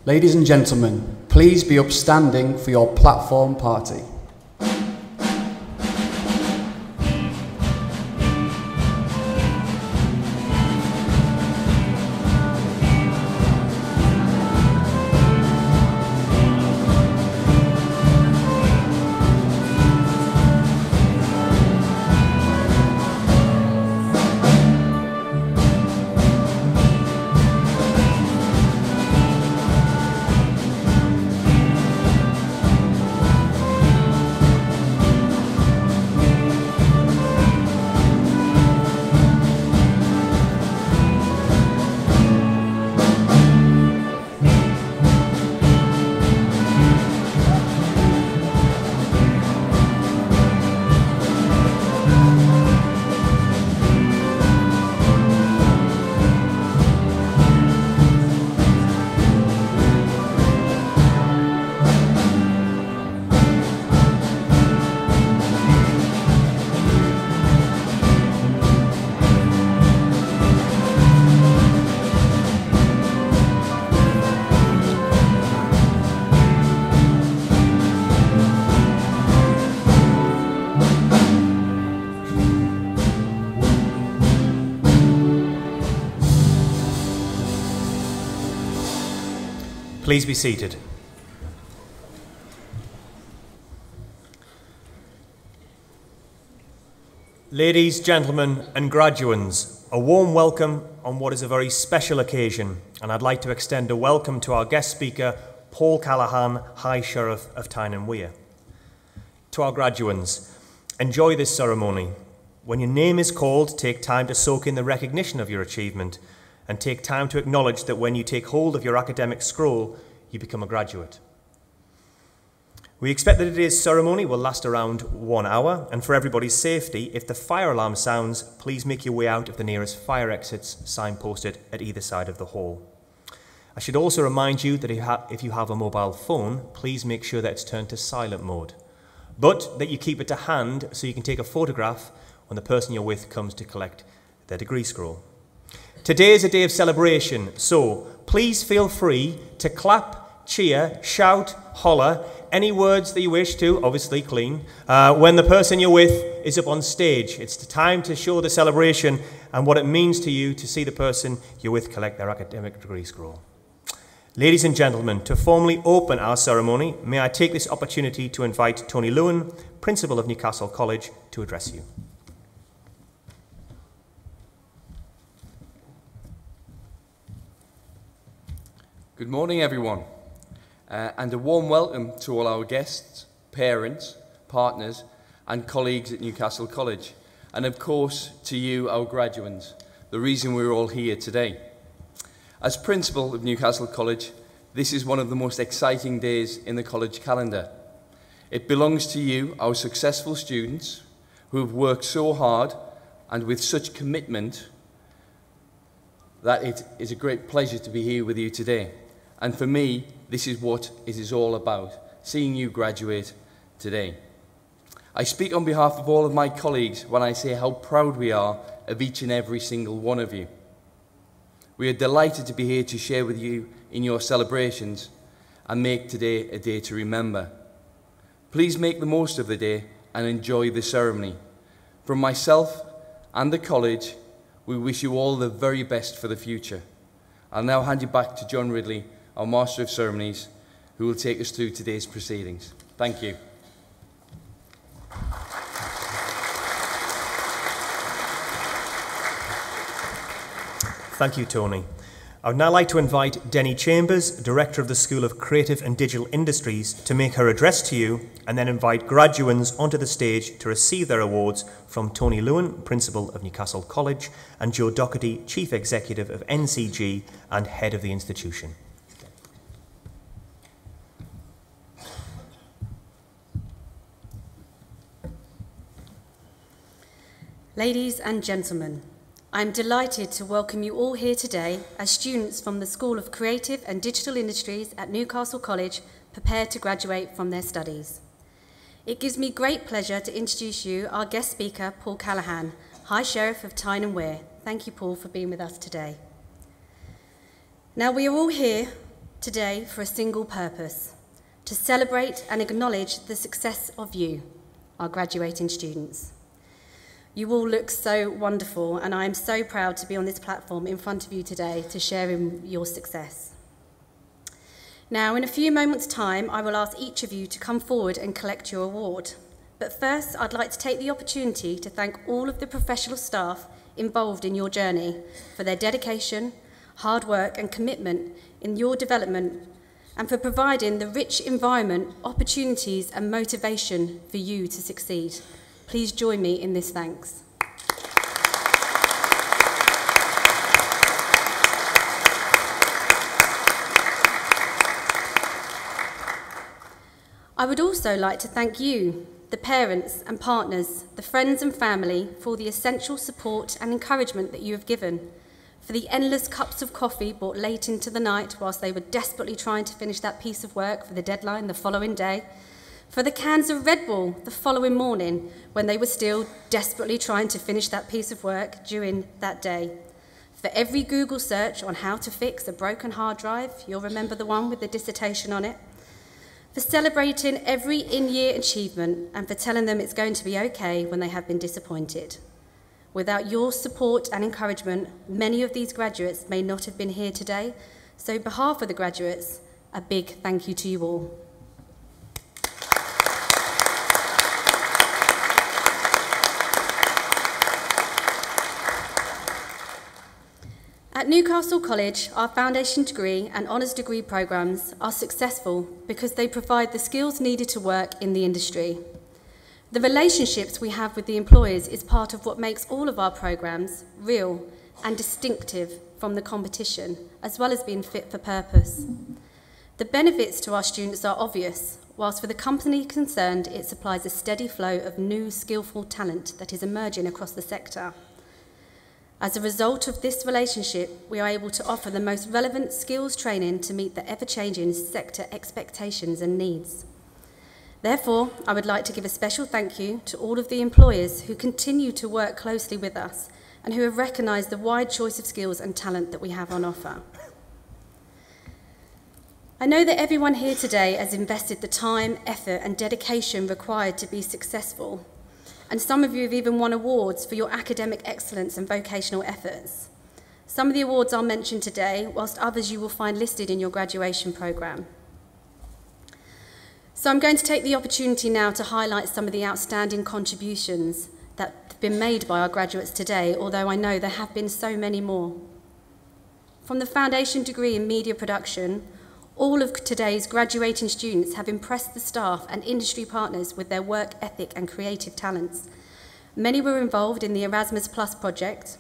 Ladies and gentlemen, please be upstanding for your platform party. Please be seated. Ladies, gentlemen and graduands, a warm welcome on what is a very special occasion, and I'd like to extend a welcome to our guest speaker, Paul Callahan, High Sheriff of Tyne and Wear. To our graduands, enjoy this ceremony. When your name is called, take time to soak in the recognition of your achievement, and take time to acknowledge that when you take hold of your academic scroll, you become a graduate. We expect that today's ceremony will last around 1 hour, and for everybody's safety, if the fire alarm sounds, please make your way out of the nearest fire exits signposted at either side of the hall. I should also remind you that if you have a mobile phone, please make sure that it's turned to silent mode, but that you keep it to hand so you can take a photograph when the person you're with comes to collect their degree scroll. Today is a day of celebration, so please feel free to clap, cheer, shout, holler, any words that you wish to, obviously clean, when the person you're with is up on stage. It's the time to show the celebration and what it means to you to see the person you're with collect their academic degree scroll. Ladies and gentlemen, to formally open our ceremony, may I take this opportunity to invite Tony Lewin, Principal of Newcastle College, to address you. Good morning, everyone, and a warm welcome to all our guests, parents, partners, and colleagues at Newcastle College, and of course to you, our graduates, the reason we're all here today. As Principal of Newcastle College, this is one of the most exciting days in the college calendar. It belongs to you, our successful students, who have worked so hard and with such commitment that it is a great pleasure to be here with you today. And for me, this is what it is all about, seeing you graduate today. I speak on behalf of all of my colleagues when I say how proud we are of each and every single one of you. We are delighted to be here to share with you in your celebrations and make today a day to remember. Please make the most of the day and enjoy the ceremony. From myself and the college, we wish you all the very best for the future. I'll now hand you back to John Ridley, our Master of Ceremonies, who will take us through today's proceedings. Thank you. Thank you, Tony. I would now like to invite Denny Chambers, Director of the School of Creative and Digital Industries, to make her address to you, and then invite graduands onto the stage to receive their awards from Tony Lewin, Principal of Newcastle College, and Joe Doherty, Chief Executive of NCG and Head of the institution. Ladies and gentlemen, I'm delighted to welcome you all here today as students from the School of Creative and Digital Industries at Newcastle College prepare to graduate from their studies. It gives me great pleasure to introduce you our guest speaker, Paul Callahan, High Sheriff of Tyne and Wear. Thank you, Paul, for being with us today. Now, we are all here today for a single purpose: to celebrate and acknowledge the success of you, our graduating students. You all look so wonderful, and I am so proud to be on this platform in front of you today to share in your success. Now, in a few moments' time, I will ask each of you to come forward and collect your award. But first, I'd like to take the opportunity to thank all of the professional staff involved in your journey for their dedication, hard work and commitment in your development, and for providing the rich environment, opportunities and motivation for you to succeed. Please join me in this thanks. I would also like to thank you, the parents and partners, the friends and family, for the essential support and encouragement that you have given, for the endless cups of coffee brought late into the night whilst they were desperately trying to finish that piece of work for the deadline the following day, for the cans of Red Bull the following morning when they were still desperately trying to finish that piece of work during that day, for every Google search on how to fix a broken hard drive, you'll remember the one with the dissertation on it, for celebrating every in-year achievement and for telling them it's going to be okay when they have been disappointed. Without your support and encouragement, many of these graduates may not have been here today, so on behalf of the graduates, a big thank you to you all. At Newcastle College, our foundation degree and honours degree programmes are successful because they provide the skills needed to work in the industry. The relationships we have with the employers is part of what makes all of our programmes real and distinctive from the competition, as well as being fit for purpose. The benefits to our students are obvious, whilst for the company concerned, it supplies a steady flow of new, skillful talent that is emerging across the sector. As a result of this relationship, we are able to offer the most relevant skills training to meet the ever-changing sector expectations and needs. Therefore, I would like to give a special thank you to all of the employers who continue to work closely with us and who have recognised the wide choice of skills and talent that we have on offer. I know that everyone here today has invested the time, effort and dedication required to be successful, and some of you have even won awards for your academic excellence and vocational efforts. Some of the awards I'll mention today, whilst others you will find listed in your graduation programme. So I'm going to take the opportunity now to highlight some of the outstanding contributions that have been made by our graduates today, although I know there have been so many more. From the foundation degree in media production, all of today's graduating students have impressed the staff and industry partners with their work ethic and creative talents. Many were involved in the Erasmus Plus project.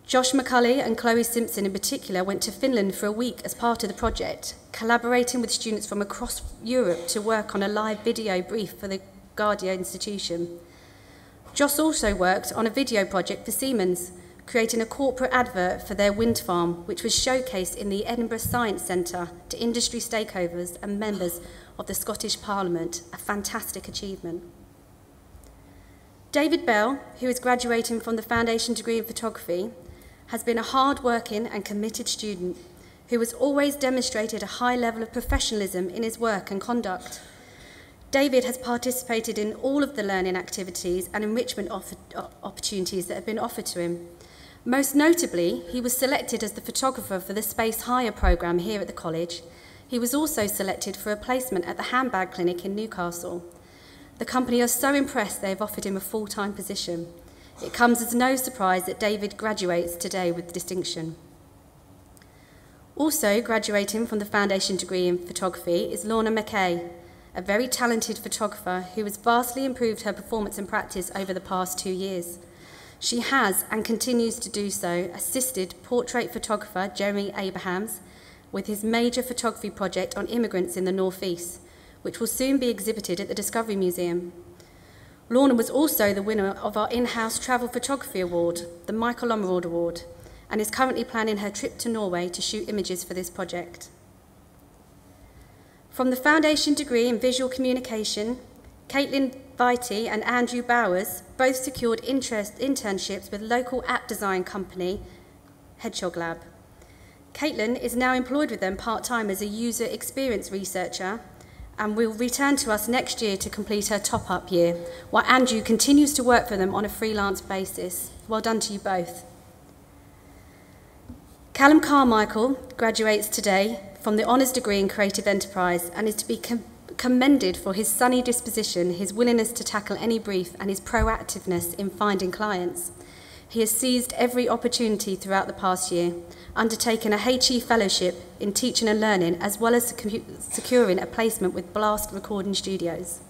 Josh McCulley and Chloe Simpson in particular went to Finland for a week as part of the project, collaborating with students from across Europe to work on a live video brief for the Guardia institution. Josh also worked on a video project for Siemens, creating a corporate advert for their wind farm, which was showcased in the Edinburgh Science Centre to industry stakeholders and members of the Scottish Parliament, a fantastic achievement. David Bell, who is graduating from the foundation degree in photography, has been a hard-working and committed student who has always demonstrated a high level of professionalism in his work and conduct. David has participated in all of the learning activities and enrichment opportunities that have been offered to him. Most notably, he was selected as the photographer for the Space Hire programme here at the college. He was also selected for a placement at the Handbag Clinic in Newcastle. The company are so impressed they have offered him a full-time position. It comes as no surprise that David graduates today with distinction. Also graduating from the foundation degree in photography is Lorna McKay, a very talented photographer who has vastly improved her performance and practice over the past 2 years. She has, and continues to do so, assisted portrait photographer Jeremy Abrahams with his major photography project on immigrants in the North East, which will soon be exhibited at the Discovery Museum. Lorna was also the winner of our in-house travel photography award, the Michael Lomerald Award, and is currently planning her trip to Norway to shoot images for this project. From the foundation degree in visual communication, Caitlin Beatty and Andrew Bowers both secured internships with local app design company Hedgehog Lab. Caitlin is now employed with them part-time as a user experience researcher and will return to us next year to complete her top-up year, while Andrew continues to work for them on a freelance basis. Well done to you both. Callum Carmichael graduates today from the Honours degree in Creative Enterprise and is to be commended for his sunny disposition, his willingness to tackle any brief and his proactiveness in finding clients. He has seized every opportunity throughout the past year, undertaken a HE fellowship in teaching and learning, as well as securing a placement with Blast Recording Studios.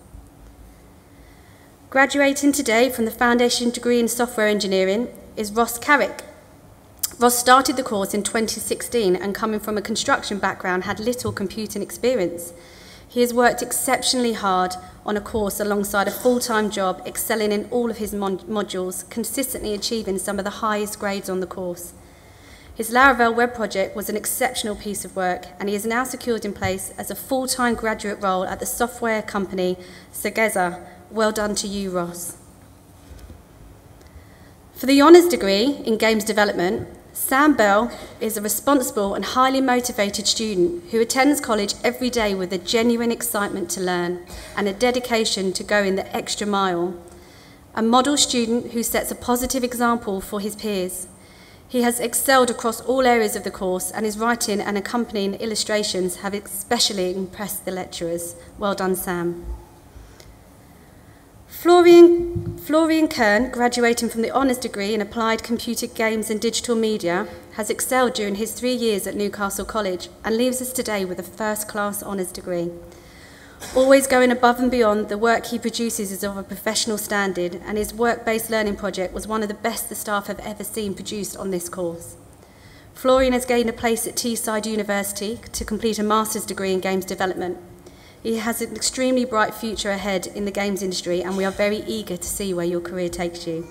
Graduating today from the Foundation degree in Software Engineering is Ross Carrick. Ross started the course in 2016 and, coming from a construction background, had little computing experience. He has worked exceptionally hard on a course alongside a full-time job, excelling in all of his modules, consistently achieving some of the highest grades on the course. His Laravel web project was an exceptional piece of work, and he is now secured in place as a full-time graduate role at the software company Sageza. Well done to you, Ross. For the Honours degree in Games Development, Sam Bell is a responsible and highly motivated student who attends college every day with a genuine excitement to learn and a dedication to going the extra mile. A model student who sets a positive example for his peers. He has excelled across all areas of the course, and his writing and accompanying illustrations have especially impressed the lecturers. Well done, Sam. Florian Kern, graduating from the Honours degree in Applied Computer Games and Digital Media, has excelled during his 3 years at Newcastle College and leaves us today with a first-class Honours degree. Always going above and beyond, the work he produces is of a professional standard, and his work-based learning project was one of the best the staff have ever seen produced on this course. Florian has gained a place at Teesside University to complete a master's degree in games development. He has an extremely bright future ahead in the games industry, and we are very eager to see where your career takes you.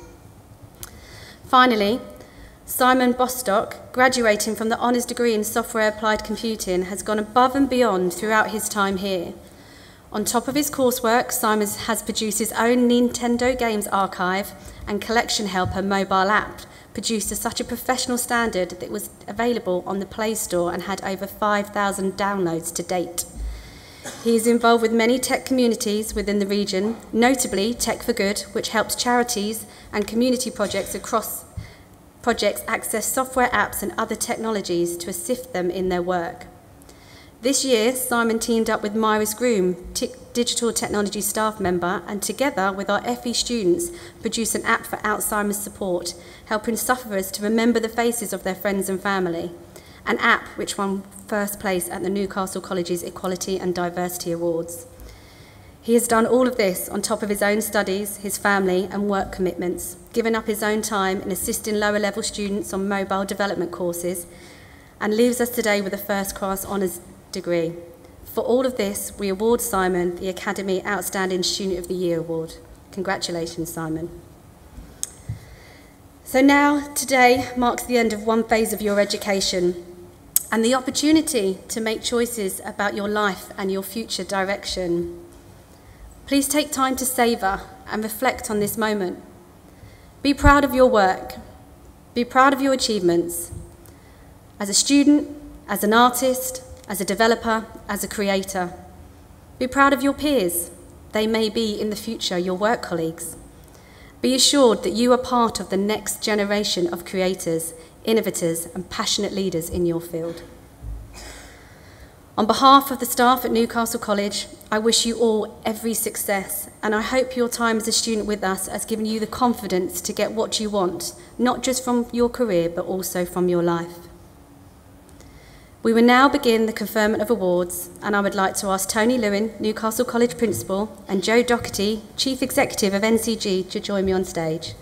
Finally, Simon Bostock, graduating from the Honours degree in Software Applied Computing, has gone above and beyond throughout his time here. On top of his coursework, Simon has produced his own Nintendo games archive and Collection Helper mobile app, produced to such a professional standard that it was available on the Play Store and had over 5,000 downloads to date. He is involved with many tech communities within the region, notably Tech for Good, which helps charities and community projects access software apps and other technologies to assist them in their work. This year, Simon teamed up with Myris Groom, digital technology staff member, and together with our FE students produced an app for Alzheimer's support, helping sufferers to remember the faces of their friends and family. An app which won first place at the Newcastle College's Equality and Diversity Awards. He has done all of this on top of his own studies, his family and work commitments, given up his own time in assisting lower level students on mobile development courses, and leaves us today with a first-class Honours degree. For all of this, we award Simon the Academy Outstanding Student of the Year Award. Congratulations, Simon. So now, today marks the end of one phase of your education, and the opportunity to make choices about your life and your future direction. Please take time to savour and reflect on this moment. Be proud of your work. Be proud of your achievements. As a student, as an artist, as a developer, as a creator. Be proud of your peers. They may be in the future your work colleagues. Be assured that you are part of the next generation of creators, innovators and passionate leaders in your field. On behalf of the staff at Newcastle College, I wish you all every success, and I hope your time as a student with us has given you the confidence to get what you want, not just from your career but also from your life. We will now begin the conferment of awards, and I would like to ask Tony Lewin, Newcastle College Principal, and Joe Doherty, Chief Executive of NCG, to join me on stage.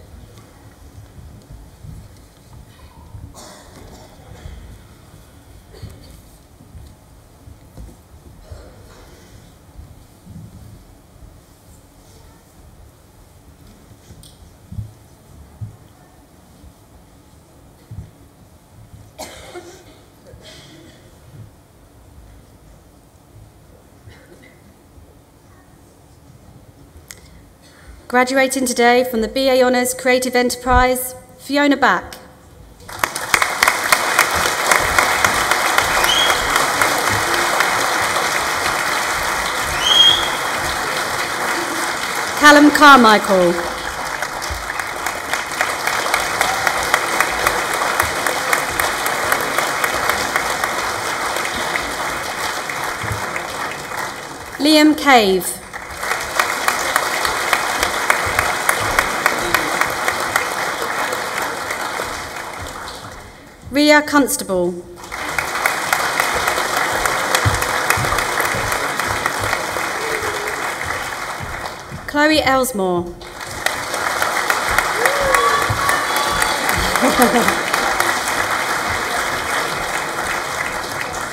Graduating today from the BA Honours Creative Enterprise, Fiona Back. Callum Carmichael. Liam Cave. Ria Constable. Chloe Elsmore.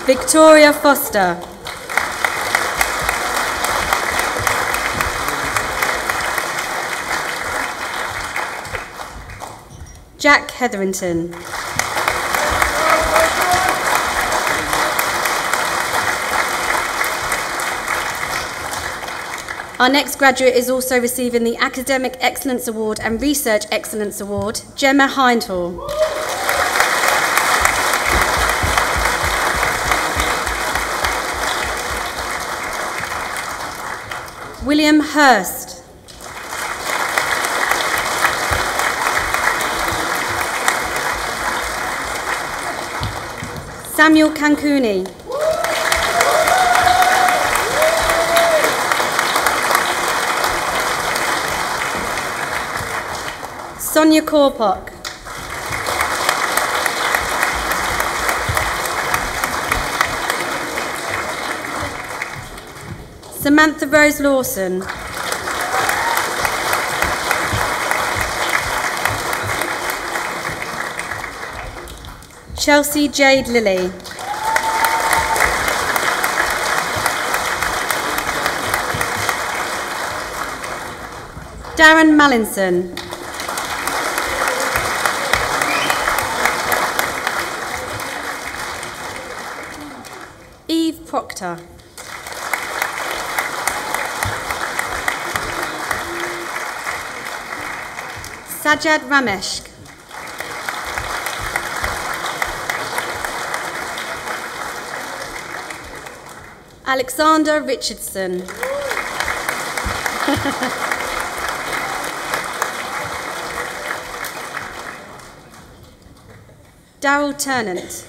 Victoria Foster. Jack Hetherington. Our next graduate is also receiving the Academic Excellence Award and Research Excellence Award, Gemma Hindhall. William Hurst. Samuel Cancuni. Sonia Korpok. Samantha Rose Lawson. Chelsea Jade Lilly. Darren Mallinson. Eve Proctor. Sajad Ramesh. Alexander Richardson. Daryl Turnant.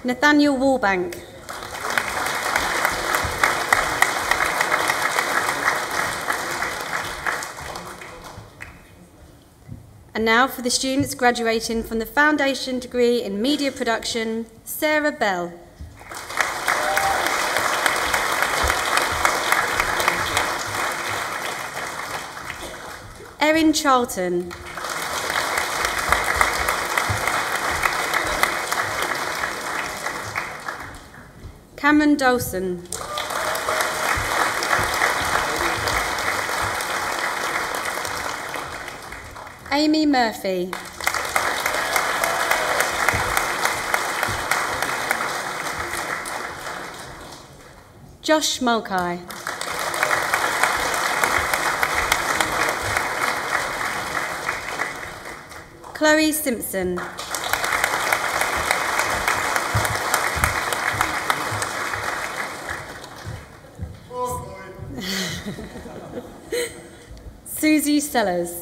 Nathaniel Wallbank. And now for the students graduating from the Foundation Degree in Media Production, Sarah Bell. Erin Charlton. Cameron Dawson. Amy Murphy. Josh Mulcahy. Chloe Simpson. Susie Sellers.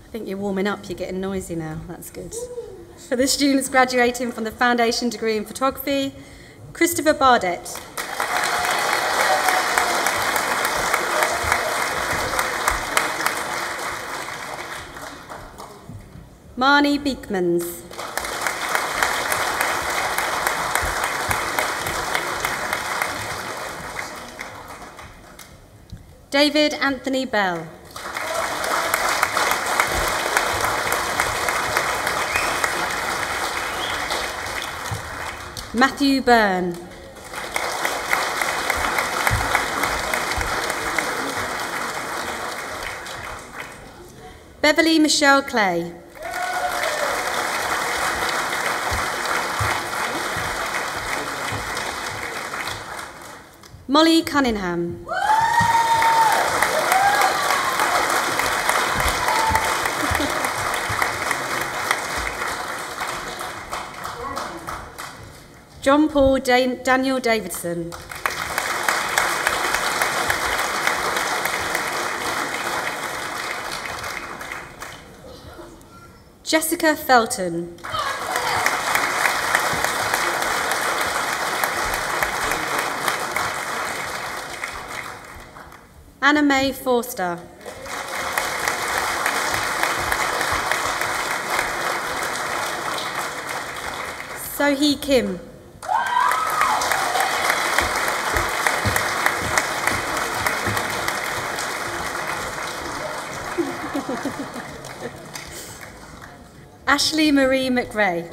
I think you're warming up, you're getting noisy now, that's good. For the students graduating from the Foundation Degree in Photography, Christopher Bardet. Marnie Beekmans. David Anthony Bell. Matthew Byrne. Beverly Michelle Clay. Molly Cunningham. John Paul Daniel Davidson. Jessica Felton. Anna Mae Forster. Sohee Kim. Ashley Marie McRae.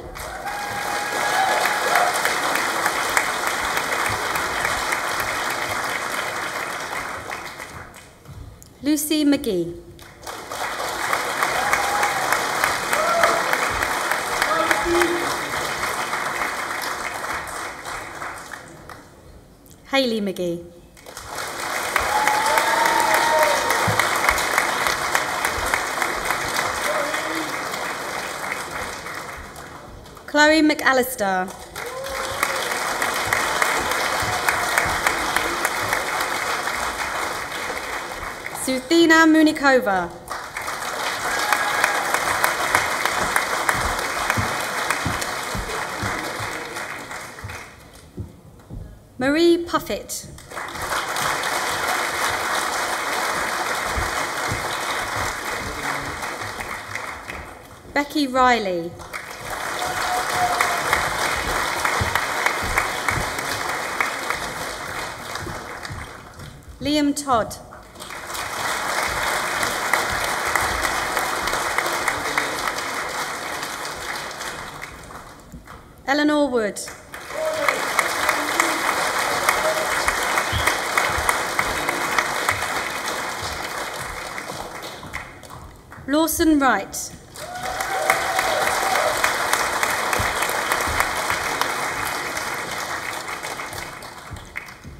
Lucy McGee. Hayley McGee. Chloe McAllister. Suthina Munikova. Marie Puffett. Becky Riley. Liam Todd. Eleanor Wood. Lawson Wright.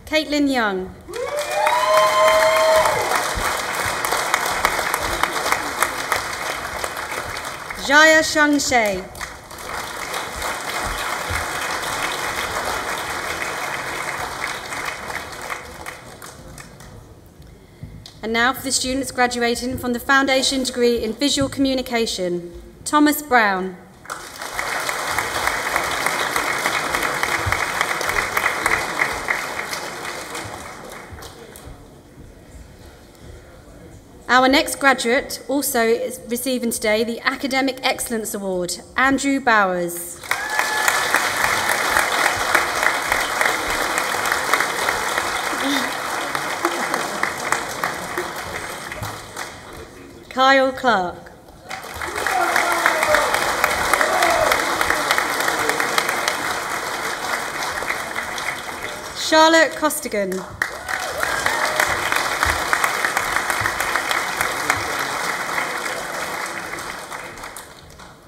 Caitlin Young. Jaya Shangshay. And now for the students graduating from the Foundation Degree in Visual Communication. Thomas Brown. Our next graduate also is receiving today the Academic Excellence Award, Andrew Bowers. Kyle Clark. Charlotte Costigan.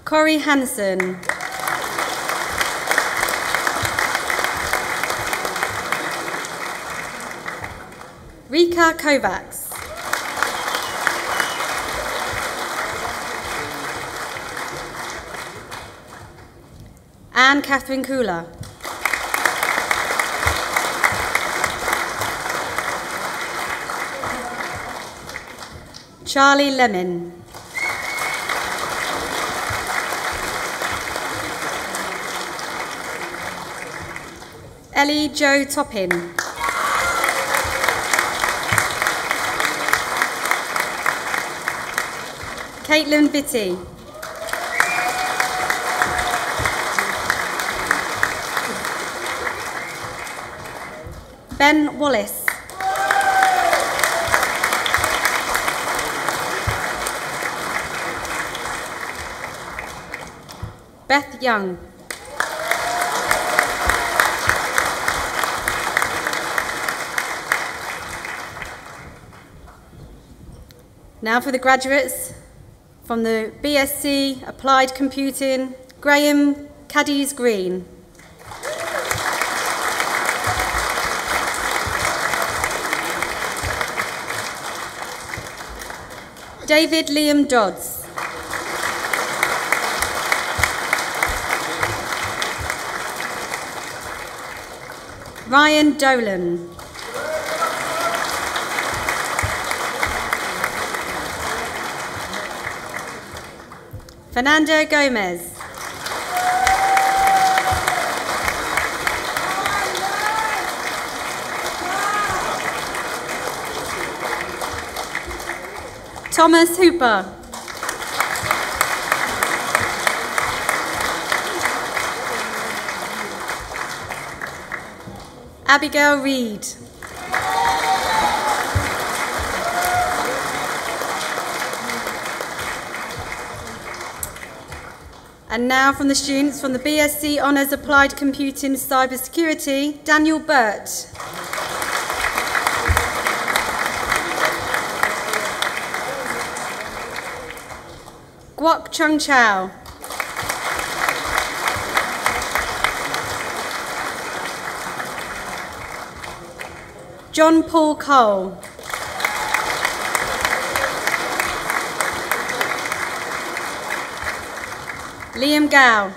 Corey Hansen. Rika Kovacs. Anne Catherine Kula. Charlie Lemon. Ellie Jo Toppin. Caitlin Vitty. Ben Wallace. Beth Young. Now for the graduates from the BSc Applied Computing, Graham Cadiz Green. David Liam Dodds. Ryan Dolan. Fernando Gomez. Thomas Hooper. Abigail Reed. And now from the students from the BSc Honours Applied Computing Cybersecurity, Daniel Burt. Guok Chung Chow. John Paul Cole. Liam Gow.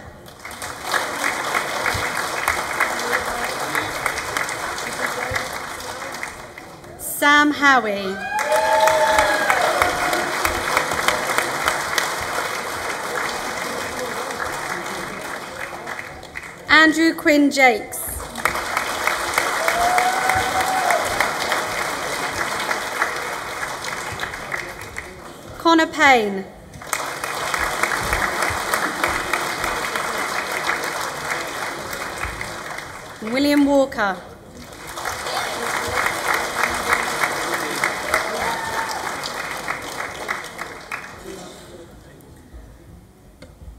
Sam Howie. Andrew Quinn Jakes. Connor Payne. William Walker.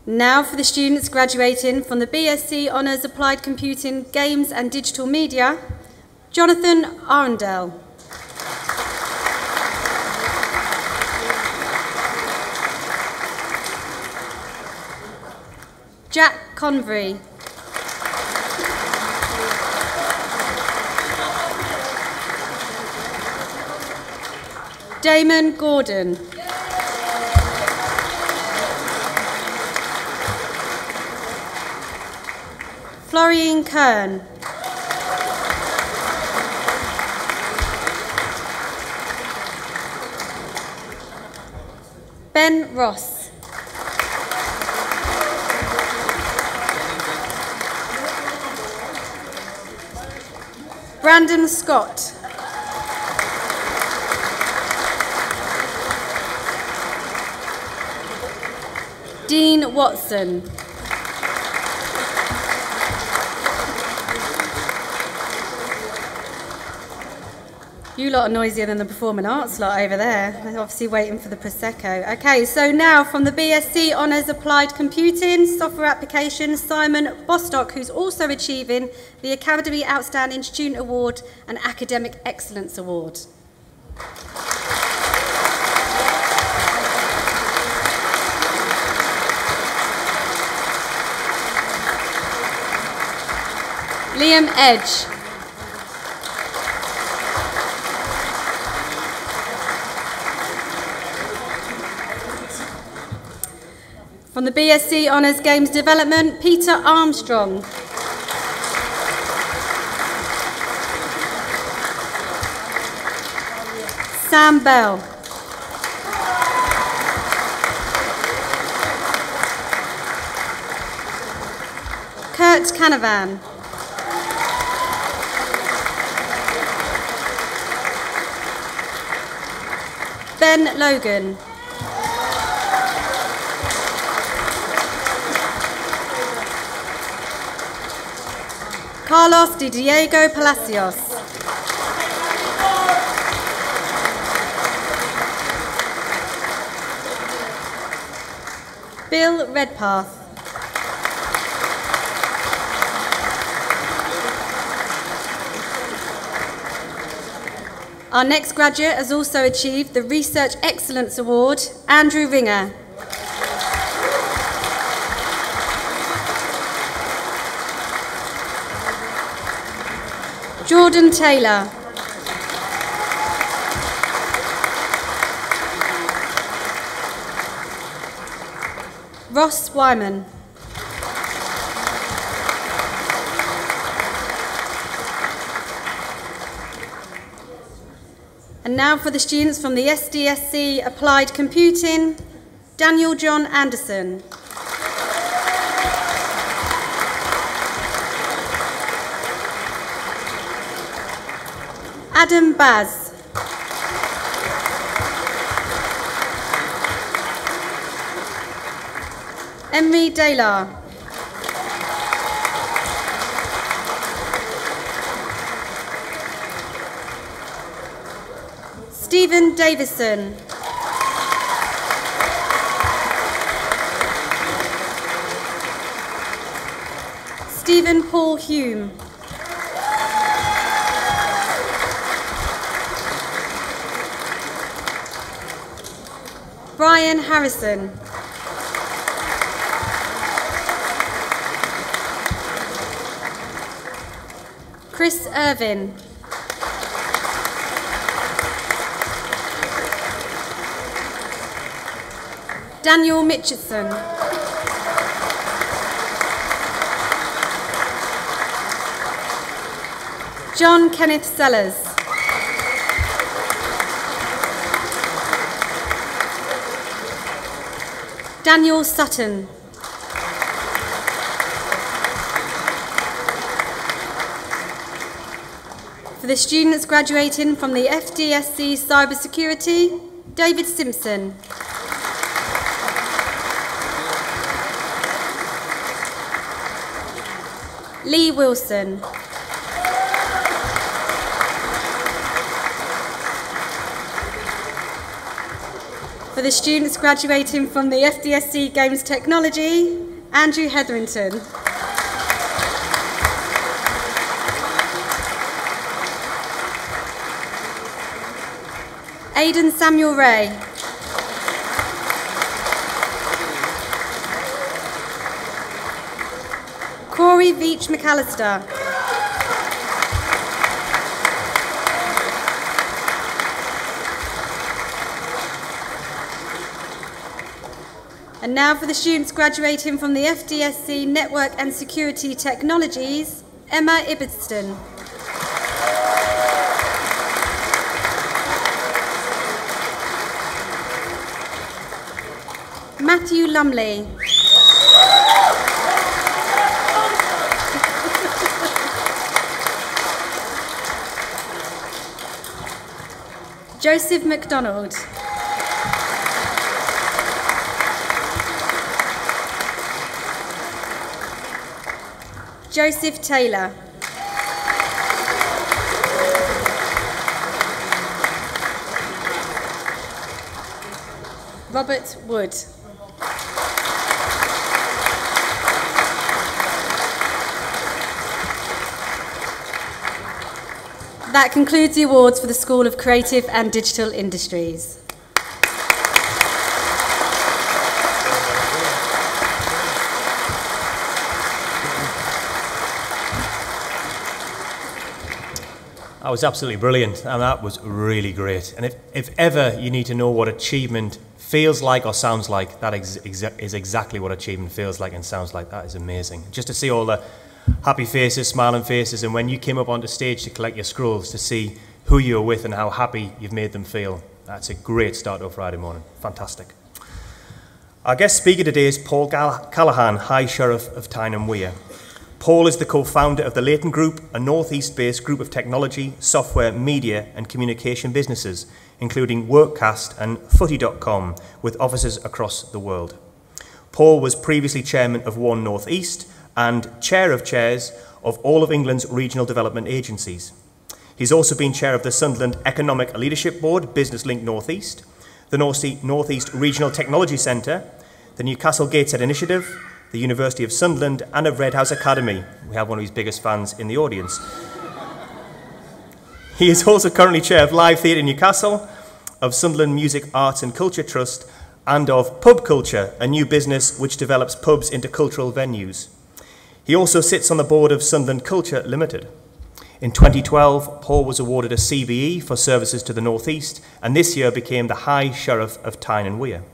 Now for the students graduating from the BSc Honours Applied Computing, Games and Digital Media, Jonathan Arundel. Jack Convery. Damon Gordon. Florian Kern. Ben Ross. Brandon Scott. Dean Watson. You lot are noisier than the performing arts lot over there. They're obviously waiting for the Prosecco. Okay, so now from the BSc Honours Applied Computing, Software Applications, Simon Bostock, who's also achieving the Academy Outstanding Student Award and Academic Excellence Award. Liam Edge. From the BSc Honours Games Development, Peter Armstrong. Sam Bell. Kurt Canavan. Ben Logan. Carlos de Diego Palacios. Bill Redpath. Our next graduate has also achieved the Research Excellence Award, Andrew Ringer. Jordan Taylor. Ross Wyman. And now for the students from the SDSC Applied Computing, Daniel John Anderson. Adam Baz. Emery Delar. Stephen Davison. Stephen Paul Hume. Brian Harrison. Chris Irvin. Daniel Mitchison. John Kenneth Sellers. Daniel Sutton. For the students graduating from the FDSC Cybersecurity, David Simpson. Lee Wilson. For the students graduating from the FDSC Games Technology, Andrew Hetherington. Aidan Samuel Ray. Corey Veach McAllister. And now for the students graduating from the FDSC Network and Security Technologies, Emma Ibbedston. Matthew Lumley. Joseph MacDonald. Joseph Taylor. Robert Wood. That concludes the awards for the School of Creative and Digital Industries. That was absolutely brilliant, and that was really great. And if ever you need to know what achievement feels like or sounds like, that is exactly what achievement feels like and sounds like. That is amazing. Just to see all the happy faces, smiling faces, and when you came up onto stage to collect your scrolls, to see who you were with and how happy you've made them feel. That's a great start to a Friday morning. Fantastic. Our guest speaker today is Paul Callaghan, High Sheriff of Tyne and Wear. Paul is the co-founder of the Leighton Group, a northeast-based group of technology, software, media and communication businesses, including Workcast and Footy.com, with offices across the world. Paul was previously chairman of One North East and chair of chairs of all of England's regional development agencies. He's also been chair of the Sunderland Economic Leadership Board, Business Link North East, the North East Regional Technology Centre, the Newcastle Gateshead Initiative, the University of Sunderland and of Red House Academy. We have one of his biggest fans in the audience. He is also currently chair of Live Theatre Newcastle, of Sunderland Music, Arts and Culture Trust, and of Pub Culture, a new business which develops pubs into cultural venues. He also sits on the board of Sunderland Culture Limited. In 2012, Paul was awarded a CBE for services to the North East, and this year became the High Sheriff of Tyne and Wear.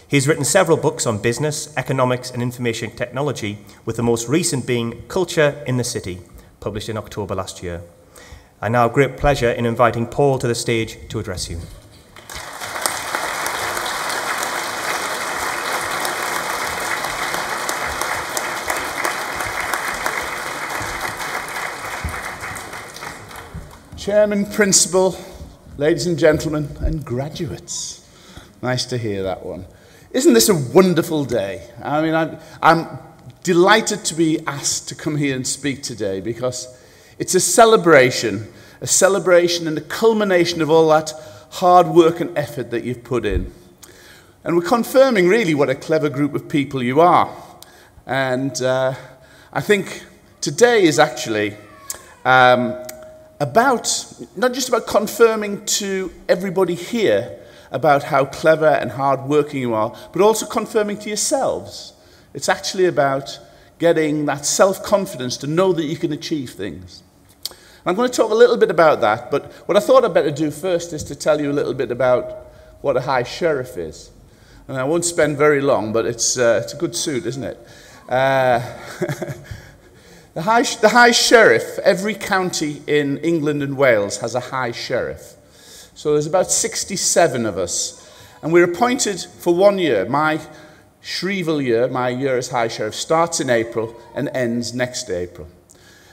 He's written several books on business, economics and information technology, with the most recent being Culture in the City, published in October last year. I now have great pleasure in inviting Paul to the stage to address you. Chairman, Principal, ladies and gentlemen, and graduates. Nice to hear that one. Isn't this a wonderful day? I mean, I'm delighted to be asked to come here and speak today because it's a celebration and a culmination of all that hard work and effort that you've put in. And we're confirming really what a clever group of people you are. And I think today is actually not just about confirming to everybody here about how clever and hard-working you are, but also confirming to yourselves. It's actually about getting that self-confidence to know that you can achieve things. And I'm going to talk a little bit about that, but what I thought I'd better do first is to tell you a little bit about what a High Sheriff is. And I won't spend very long, but it's a good suit, isn't it? The High Sheriff, every county in England and Wales has a High Sheriff. So there's about 67 of us. And we're appointed for 1 year. My Shrivel year, my year as High Sheriff, starts in April and ends next April.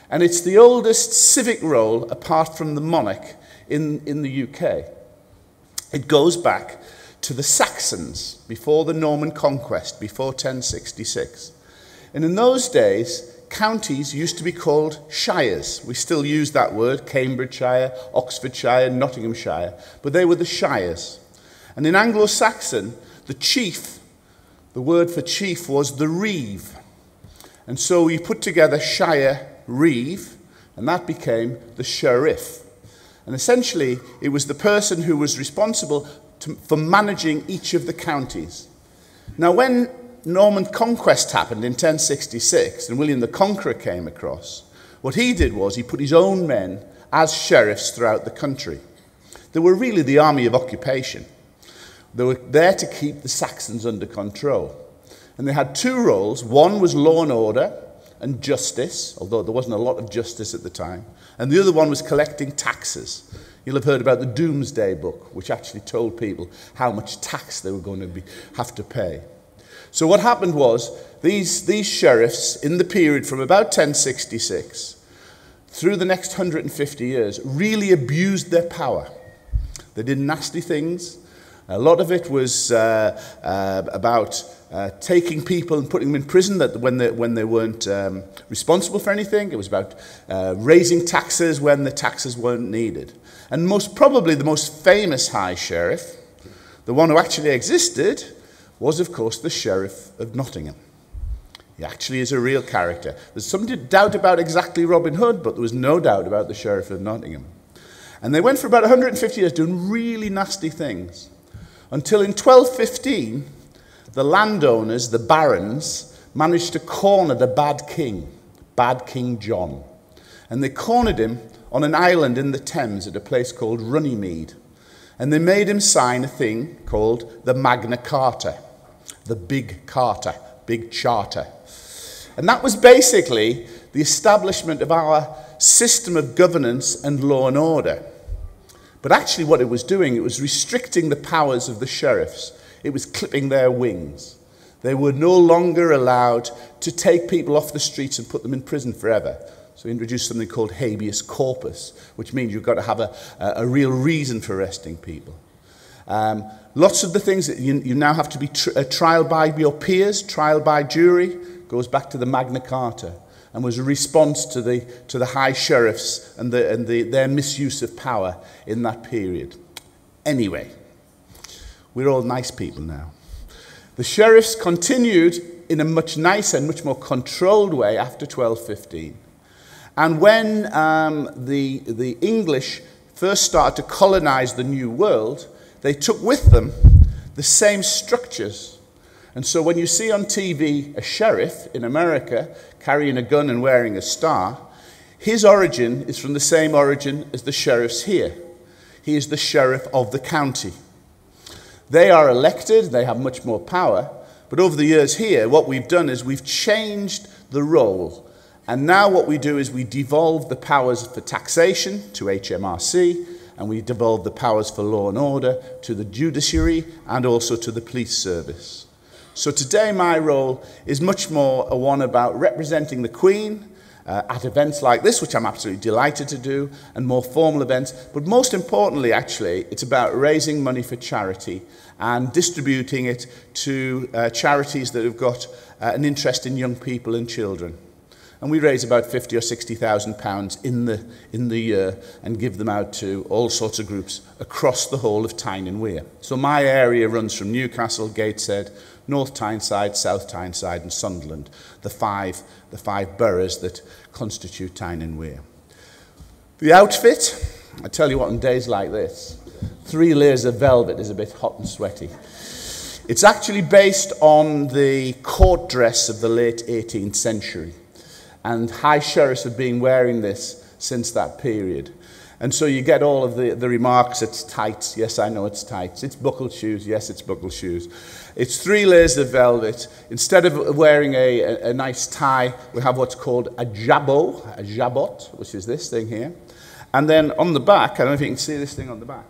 And it's the oldest civic role, apart from the monarch, in the UK. It goes back to the Saxons, before the Norman conquest, before 1066. And in those days, counties used to be called shires. We still use that word, Cambridgeshire, Oxfordshire, Nottinghamshire, but they were the shires. And in Anglo-Saxon, the chief, the word for chief was the reeve. And so we put together shire, reeve, and that became the sheriff. And essentially, it was the person who was responsible for managing each of the counties. Now, when Norman conquest happened in 1066 and William the Conqueror came across, what he did was he put his own men as sheriffs throughout the country. They were really the army of occupation. They were there to keep the Saxons under control. And they had two roles. One was law and order and justice, although there wasn't a lot of justice at the time. And the other one was collecting taxes. You'll have heard about the Doomsday Book, which actually told people how much tax they were going to have to pay. So what happened was, these sheriffs, in the period from about 1066 through the next 150 years, really abused their power. They did nasty things. A lot of it was about taking people and putting them in prison when they weren't responsible for anything. It was about raising taxes when the taxes weren't needed. And most probably the most famous High Sheriff, the one who actually existed, was, of course, the Sheriff of Nottingham. He actually is a real character. There's some doubt about exactly Robin Hood, but there was no doubt about the Sheriff of Nottingham. And they went for about 150 years doing really nasty things, until in 1215, the landowners, the barons, managed to corner the bad King John. And they cornered him on an island in the Thames at a place called Runnymede. And they made him sign a thing called the Magna Carta. The Big Charter. And that was basically the establishment of our system of governance and law and order. But actually what it was doing, it was restricting the powers of the sheriffs. It was clipping their wings. They were no longer allowed to take people off the streets and put them in prison forever. So we introduced something called habeas corpus, which means you've got to have a real reason for arresting people. Lots of the things that you now have to be trial by your peers, trial by jury, goes back to the Magna Carta and was a response to the high sheriffs and their misuse of power in that period. Anyway, we're all nice people now. The sheriffs continued in a much nicer and much more controlled way after 1215. And when the English first started to colonize the New World, they took with them the same structures. And so when you see on TV a sheriff in America carrying a gun and wearing a star, his origin is from the same origin as the sheriffs here. He is the sheriff of the county. They are elected, they have much more power, but over the years here, what we've done is we've changed the role And now what we do is we devolve the powers for taxation to HMRC, and we devolve the powers for law and order to the judiciary and also to the police service. So today my role is much more a one about representing the Queen at events like this, which I'm absolutely delighted to do, and more formal events. But most importantly, actually, it's about raising money for charity and distributing it to charities that have got an interest in young people and children. And we raise about 50 or 60,000 pounds in the year and give them out to all sorts of groups across the whole of Tyne and Wear. So my area runs from Newcastle, Gateshead, North Tyneside, South Tyneside and Sunderland, the five boroughs that constitute Tyne and Wear. The outfit, I tell you what, on days like this, 3 layers of velvet is a bit hot and sweaty. It's actually based on the court dress of the late 18th century. And high sheriffs have been wearing this since that period. And so you get all of the remarks, it's tights, yes, I know it's tights. It's buckled shoes, yes, it's buckled shoes. It's 3 layers of velvet. Instead of wearing a nice tie, we have what's called a jabot, which is this thing here. And then on the back, I don't know if you can see this thing on the back.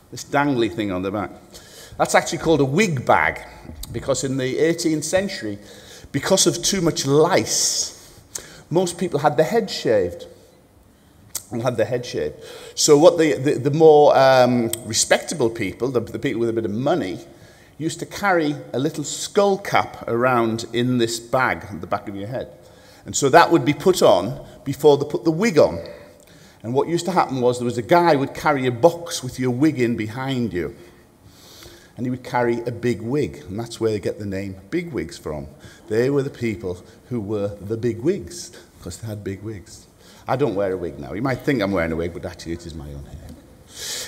This dangly thing on the back. That's actually called a wig bag, because in the 18th century, because of too much lice, most people had their head shaved. So what the more respectable people, the people with a bit of money, used to carry a little skull cap around in this bag at the back of your head. And so that would be put on before they put the wig on. And what used to happen was there was a guy who would carry a box with your wig in behind you. And he would carry a big wig, and that's where they get the name big wigs from. They were the people who were the big wigs, because they had big wigs. I don't wear a wig now. You might think I'm wearing a wig, but actually it is my own hair.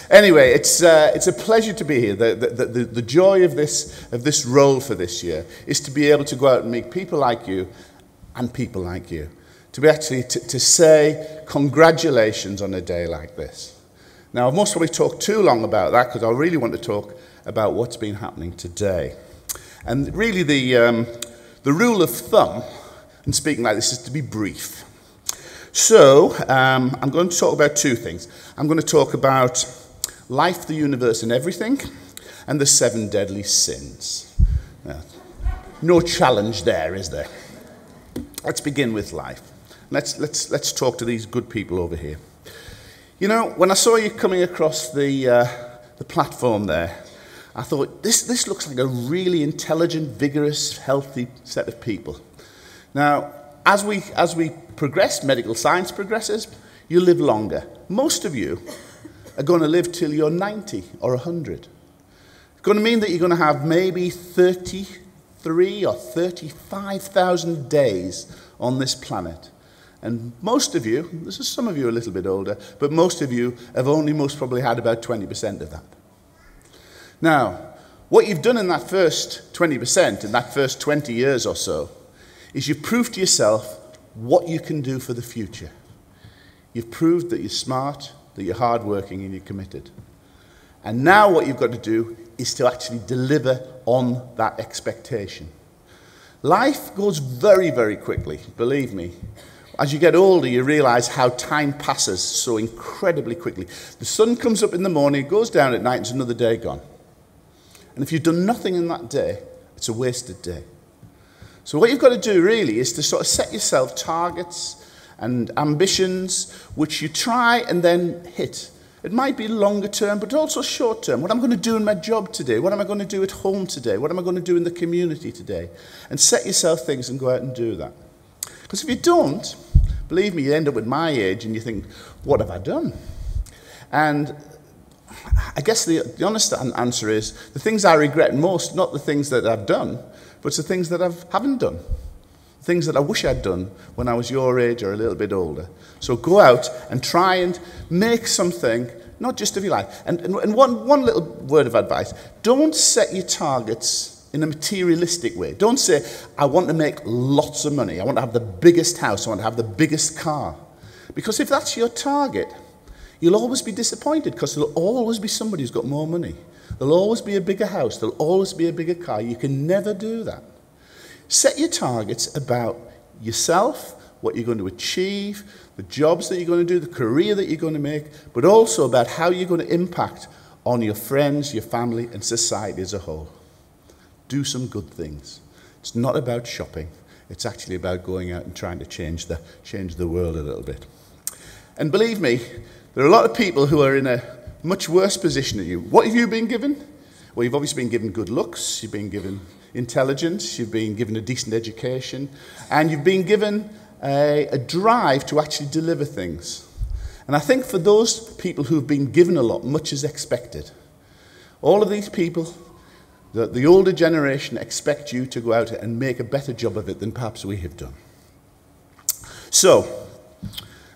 Anyway, it's a pleasure to be here. The joy of this role for this year is to be able to go out and meet people like you and people like you. To be actually to say congratulations on a day like this. Now, I've most probably talked too long about that, because I really want to talk about what's been happening today. And really the rule of thumb in speaking like this is to be brief. So I'm going to talk about 2 things. I'm going to talk about life, the universe and everything, and the 7 deadly sins. Now, no challenge there, is there? Let's begin with life. Let's talk to these good people over here. You know, when I saw you coming across the platform there, I thought, this looks like a really intelligent, vigorous, healthy set of people. Now, as we progress, medical science progresses, you live longer. Most of you are going to live till you're 90 or 100. It's going to mean that you're going to have maybe 33 or 35,000 days on this planet. And most of you, this is some of you a little bit older, but most of you have only most probably had about 20% of that. Now, what you've done in that first 20%, in that first 20 years or so, is you've proved to yourself what you can do for the future. You've proved that you're smart, that you're hardworking and you're committed. And now what you've got to do is to actually deliver on that expectation. Life goes very, very quickly, believe me. As you get older, you realize how time passes so incredibly quickly. The sun comes up in the morning, it goes down at night, and it's another day gone. And if you've done nothing in that day, it's a wasted day. So what you've got to do really is to sort of set yourself targets and ambitions which you try and then hit. It might be longer term, but also short term. What am I going to do in my job today? What am I going to do at home today? What am I going to do in the community today? And set yourself things and go out and do that. Because if you don't, believe me, you end up at my age and you think, what have I done? And I guess the honest answer is, the things I regret most, not the things that I've done, but it's the things that I haven't done. Things that I wish I'd done when I was your age or a little bit older. So go out and try and make something, not just of your life. And one little word of advice, don't set your targets in a materialistic way. Don't say, I want to make lots of money. I want to have the biggest house. I want to have the biggest car. Because if that's your target, you'll always be disappointed, because there'll always be somebody who's got more money. There'll always be a bigger house. There'll always be a bigger car. You can never do that. Set your targets about yourself, what you're going to achieve, the jobs that you're going to do, the career that you're going to make, but also about how you're going to impact on your friends, your family, and society as a whole. Do some good things. It's not about shopping. It's actually about going out and trying to change the world a little bit. And believe me, there are a lot of people who are in a much worse position than you. What have you been given? Well, you've obviously been given good looks, you've been given intelligence, you've been given a decent education, and you've been given a drive to actually deliver things. And I think for those people who've been given a lot, much is expected. All of these people, the older generation, expect you to go out and make a better job of it than perhaps we have done. So,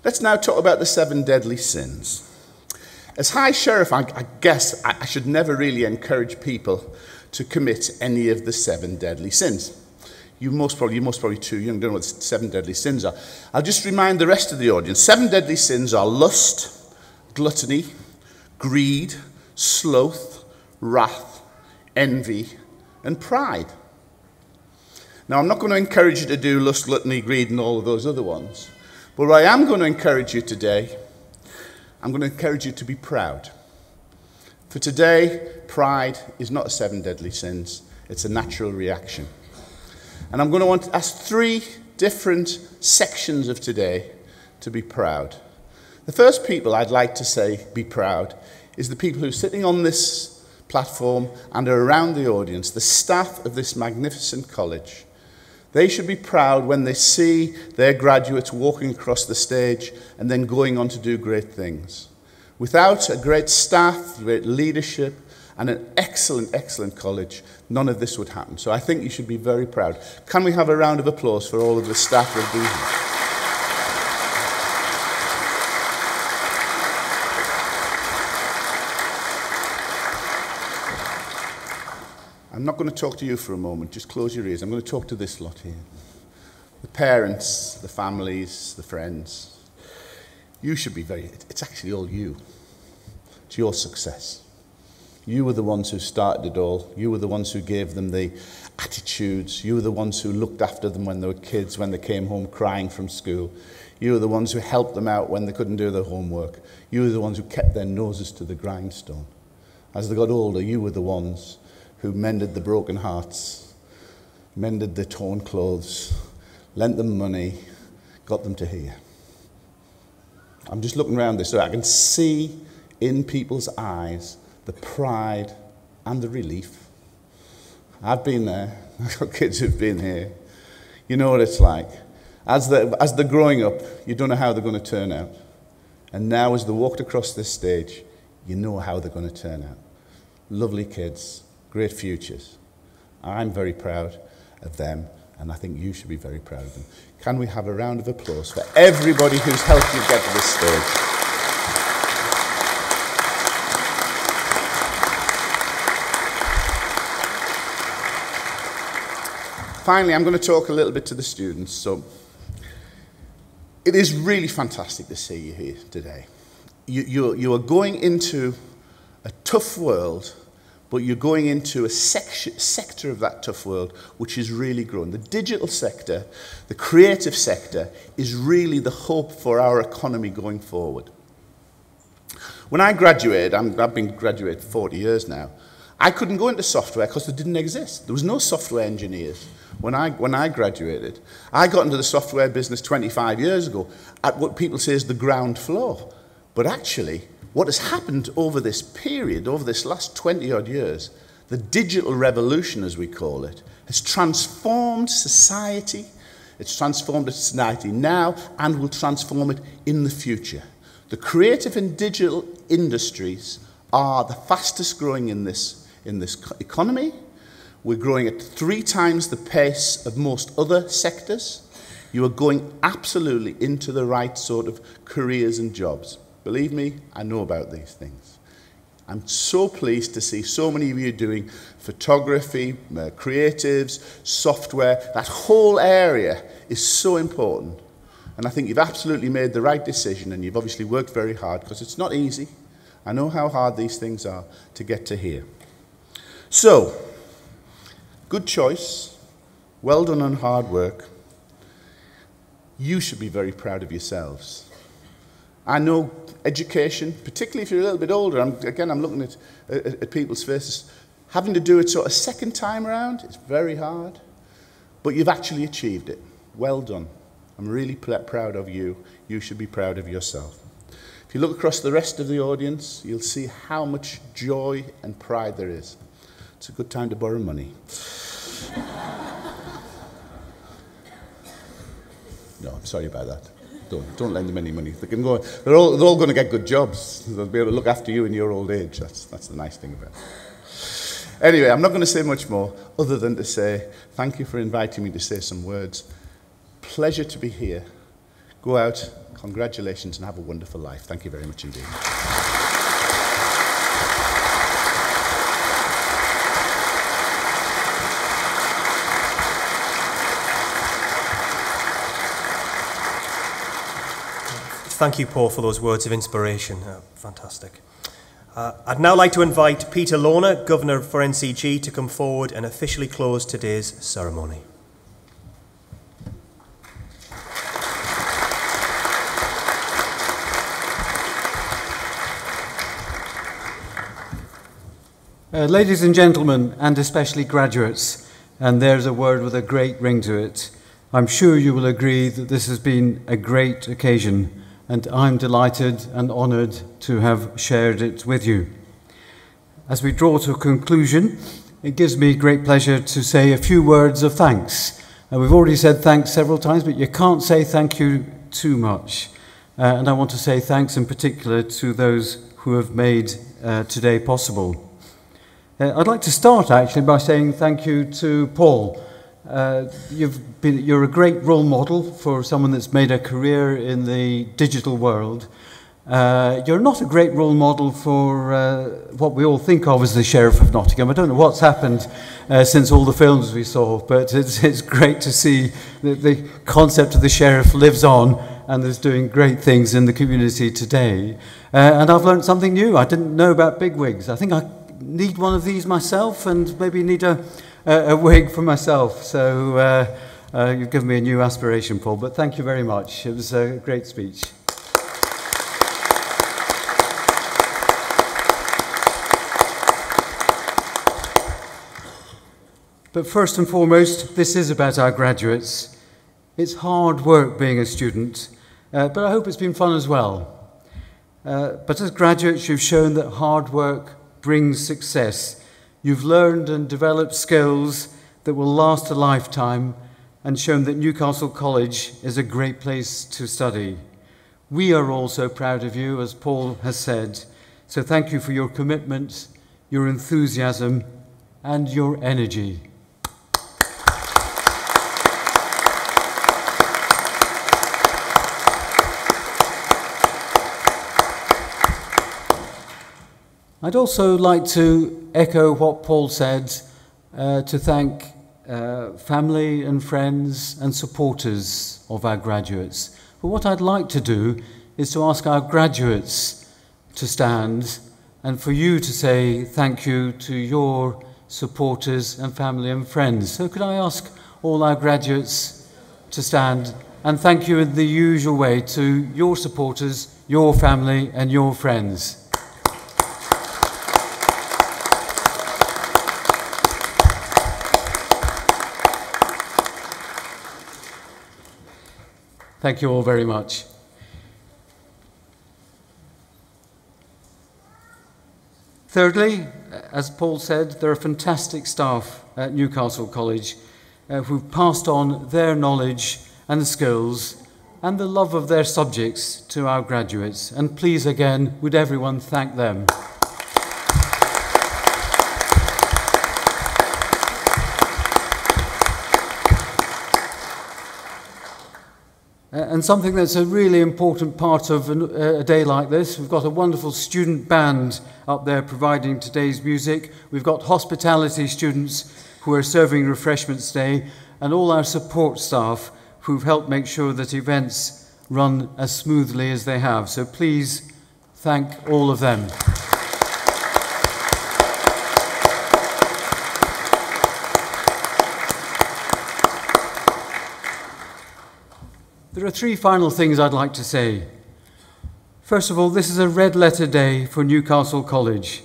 let's now talk about the 7 deadly sins. As High Sheriff, I guess I should never really encourage people to commit any of the 7 deadly sins. You're most probably too young, don't know what the 7 deadly sins are. I'll just remind the rest of the audience. 7 deadly sins are lust, gluttony, greed, sloth, wrath, envy, and pride. Now, I'm not going to encourage you to do lust, gluttony, greed, and all of those other ones. But what I am going to encourage you today, I'm going to encourage you to be proud. For today, pride is not a 7 deadly sins. It's a natural reaction. And I'm going to want to ask 3 different sections of today to be proud. The first people I'd like to say be proud is the people who are sitting on this platform and are around the audience, the staff of this magnificent college. They should be proud when they see their graduates walking across the stage and then going on to do great things. Without a great staff, great leadership, and an excellent, excellent college, none of this would happen. So I think you should be very proud. Can we have a round of applause for all of the staff that do here? I'm not going to talk to you for a moment. Just close your ears. I'm going to talk to this lot here. The parents, the families, the friends. You should be it's actually all you. It's your success. You were the ones who started it all. You were the ones who gave them the attitudes. You were the ones who looked after them when they were kids, when they came home crying from school. You were the ones who helped them out when they couldn't do their homework. You were the ones who kept their noses to the grindstone. As they got older, you were the ones who mended the broken hearts, mended the torn clothes, lent them money, got them to here. I'm just looking around this so I can see in people's eyes the pride and the relief. I've been there. I've got kids who've been here. You know what it's like. As they're growing up, you don't know how they're going to turn out. And now as they walked across this stage, you know how they're going to turn out. Lovely kids, great futures. I'm very proud of them, and I think you should be very proud of them. Can we have a round of applause for everybody who's helped you get to this stage? Finally, I'm going to talk a little bit to the students. So, it is really fantastic to see you here today. You are going into a tough world, but you're going into a sector of that tough world which is really growing. The digital sector, the creative sector, is really the hope for our economy going forward. When I graduated, I've been graduated 40 years now, I couldn't go into software because it didn't exist. There was no software engineers when I graduated. I got into the software business 25 years ago at what people say is the ground floor. But actually, what has happened over this period, over this last 20-odd years, the digital revolution, as we call it, has transformed society. It's transformed society now and will transform it in the future. The creative and digital industries are the fastest growing in this economy. We're growing at 3 times the pace of most other sectors. You are going absolutely into the right sort of careers and jobs. Believe me, I know about these things. I'm so pleased to see so many of you doing photography, creatives, software. That whole area is so important. And I think you've absolutely made the right decision, and you've obviously worked very hard, because it's not easy. I know how hard these things are to get to here. So, good choice, Well done on hard work. You should be very proud of yourselves. I know education, particularly if you're a little bit older, I'm looking at people's faces, having to do it sort of second time around, it's very hard, but you've actually achieved it. Well done. I'm really proud of you. You should be proud of yourself. If you look across the rest of the audience, you'll see how much joy and pride there is. It's a good time to borrow money. No, I'm sorry about that. Don't lend them any money. They can go. They're all going to get good jobs. They'll be able to look after you in your old age. That's the nice thing about it. Anyway, I'm not going to say much more other than to say thank you for inviting me to say some words. Pleasure to be here. Go out, congratulations, and have a wonderful life. Thank you very much indeed. Thank you, Paul, for those words of inspiration. Fantastic. I'd now like to invite Peter Lorner, Governor for NCG, to come forward and officially close today's ceremony. Ladies and gentlemen, and especially graduates, and there's a word with a great ring to it, I'm sure you will agree that this has been a great occasion, and I'm delighted and honoured to have shared it with you. As we draw to a conclusion, it gives me great pleasure to say a few words of thanks. We've already said thanks several times, but you can't say thank you too much. And I want to say thanks in particular to those who have made today possible. I'd like to start actually by saying thank you to Paul. You're a great role model for someone that's made a career in the digital world. You're not a great role model for what we all think of as the Sheriff of Nottingham. I don't know what's happened since all the films we saw, but it's great to see that the concept of the Sheriff lives on and is doing great things in the community today. And I've learned something new. I didn't know about bigwigs. I think I need one of these myself and maybe need a wig for myself. So you've given me a new aspiration, Paul, but thank you very much. It was a great speech. But first and foremost, this is about our graduates. It's hard work being a student, but I hope it's been fun as well. But as graduates, you've shown that hard work brings success. You've learned and developed skills that will last a lifetime and shown that Newcastle College is a great place to study. We are also proud of you, as Paul has said. So thank you for your commitment, your enthusiasm, and your energy. I'd also like to echo what Paul said, to thank family and friends and supporters of our graduates. But what I'd like to do is to ask our graduates to stand and for you to say thank you to your supporters and family and friends. So could I ask all our graduates to stand and thank you in the usual way to your supporters, your family and your friends. Thank you all very much. Thirdly, as Paul said, there are fantastic staff at Newcastle College who've passed on their knowledge and skills and the love of their subjects to our graduates. And please again, would everyone thank them? And something that's a really important part of a day like this, we've got a wonderful student band up there providing today's music. We've got hospitality students who are serving refreshments today, and all our support staff who've helped make sure that events run as smoothly as they have. So please thank all of them. There are three final things I'd like to say. First of all, this is a red letter day for Newcastle College.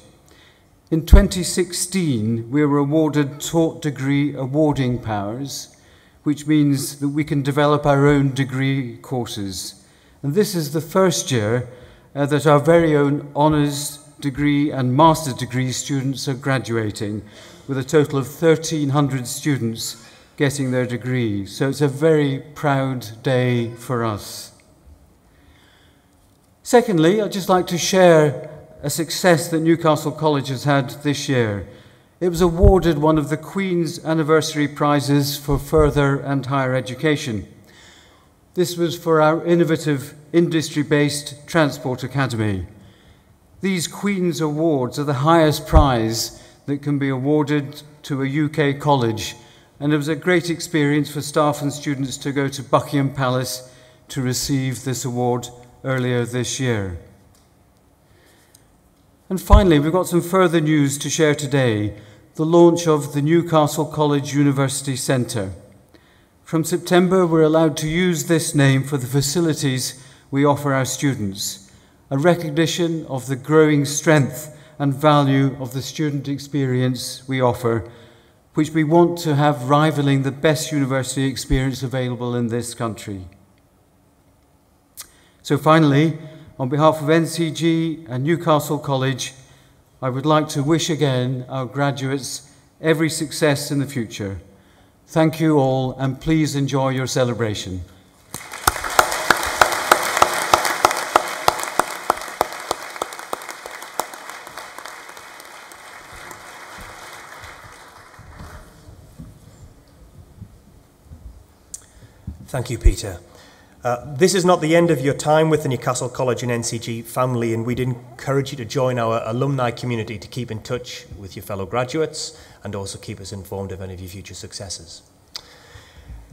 In 2016, we were awarded taught degree awarding powers, which means that we can develop our own degree courses. And this is the first year that our very own honours degree and master's degree students are graduating, with a total of 1,300 students getting their degree. So it's a very proud day for us. Secondly, I'd just like to share a success that Newcastle College has had this year. It was awarded one of the Queen's Anniversary Prizes for further and higher education. This was for our innovative, industry-based Transport Academy. These Queen's Awards are the highest prize that can be awarded to a UK college, and it was a great experience for staff and students to go to Buckingham Palace to receive this award earlier this year. And finally, we've got some further news to share today, the launch of the Newcastle College University Centre. From September, we're allowed to use this name for the facilities we offer our students, a recognition of the growing strength and value of the student experience we offer, which we want to have rivaling the best university experience available in this country. So finally, on behalf of NCG and Newcastle College, I would like to wish again our graduates every success in the future. Thank you all, and please enjoy your celebration. Thank you, Peter. This is not the end of your time with the Newcastle College and NCG family, and we'd encourage you to join our alumni community to keep in touch with your fellow graduates and also keep us informed of any of your future successes.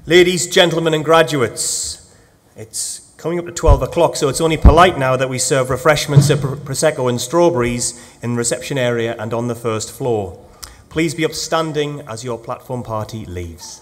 Ladies, gentlemen and graduates, it's coming up to 12 o'clock, so it's only polite now that we serve refreshments of Prosecco and strawberries in the reception area and on the first floor. Please be upstanding as your platform party leaves.